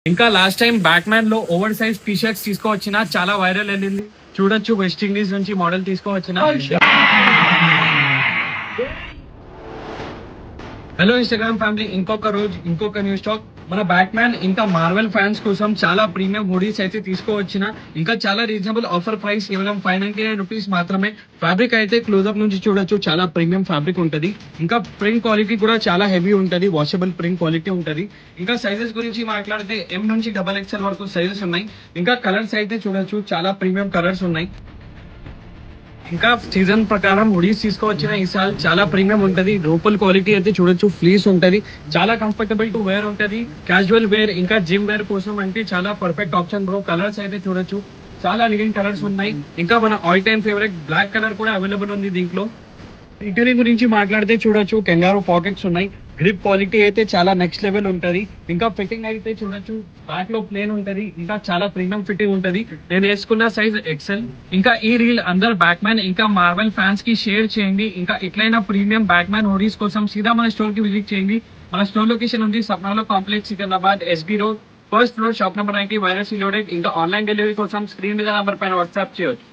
ఇంకా last time Batman లో over size T shirts తీసుకోవచ్చిన చాలా వైరల్ వెళ్ళింది. చూడొచ్చు వెస్ట్ ఇండీస్ నుంచి మోడల్ తీసుకోవచ్చిన. హలో ఇన్స్టాగ్రామ్ ఫ్యామిలీ, ఇంకొక రోజు ఇంకొక న్యూస్ స్టాక్. మన బ్యాట్మ్యాన్ ఇంకా మార్వెల్ ఫ్యాన్స్ కోసం చాలా ప్రీమియం హుడీస్ అయితే తీసుకోవచ్చిన. ఇంకా చాలా రీజనబుల్ ఆఫర్ ప్రైస్, కేవలం 599 రూపీస్ మాత్రమే. ఫ్యాబ్రిక్ అయితే క్లోజ్అప్ నుంచి చూడొచ్చు, చాలా ప్రీమియం ఫ్యాబ్రిక్ ఉంటది. ఇంకా ప్రింట్ క్వాలిటీ కూడా చాలా హెవీ ఉంటది, వాషబుల్ ప్రింట్ క్వాలిటీ ఉంటది. ఇంకా సైజెస్ గురించి మాట్లాడితే ఎం నుంచి XXL వరకు సైజెస్ ఉన్నాయి. ఇంకా కలర్స్ అయితే చూడొచ్చు, చాలా ప్రీమియం కలర్స్ ఉన్నాయి. ఇంకా సీజన్ ప్రకారం హుడీస్ తీసుకోవచ్చిన ఈసారి చాలా ప్రీమియం ఉంటది. లోపల్ క్వాలిటీ అయితే చూడొచ్చు, ఫ్లీస్ ఉంటది, చాలా కంఫర్టబుల్ టు వేర్ ఉంటది. క్యాజువల్ వేర్ ఇంకా జిమ్ వేర్ కోసం అంటే చాలా పర్ఫెక్ట్ ఆప్షన్ బ్రో. కలర్స్ అయితే చూడొచ్చు, చాలా లివింగ్ కలర్స్ ఉన్నాయి. ఇంకా మన all time favourite black colour కూడా అవైలబుల్ ఉంది దీంట్లో. ఇంటీరియర్ గురించి మాట్లాడితే చూడొచ్చు, కెంగారో పాకెట్స్ ఉన్నాయి. గ్రిప్ క్వాలిటీ అయితే చాలా నెక్స్ట్ లెవెల్ ఉంటది. ఇంకా ఫిట్టింగ్ అయితే చూడొచ్చు, బ్యాక్ లో ప్లేన్ ఉంటది. ఇంకా చాలా ప్రీమియం ఫిట్టింగ్ ఉంటది. నేను వేసుకున్న సైజ్ XL. ఇంకా ఈ రీల్ అందరు బ్యాట్మ్యాన్ ఇంకా మార్వెల్ ఫ్యాన్స్ కి షేర్ చేయండి. ఇంకా ఇట్లైనా ప్రీమియం బ్యాట్మ్యాన్ హుడీస్ కోసం సీదా మన స్టోర్ కి విజిట్ చేయండి. మన స్టోర్ లొకేషన్ ఉంది సప్నాలో complex, Secunderabad, SB road, first floor, shop number 90, వైరస్ లోడెడ్. ఇంకా ఆన్లైన్ డెలివరీ కోసం స్క్రీన్ మీద నంబర్ పైన వాట్సాప్ చేయొచ్చు.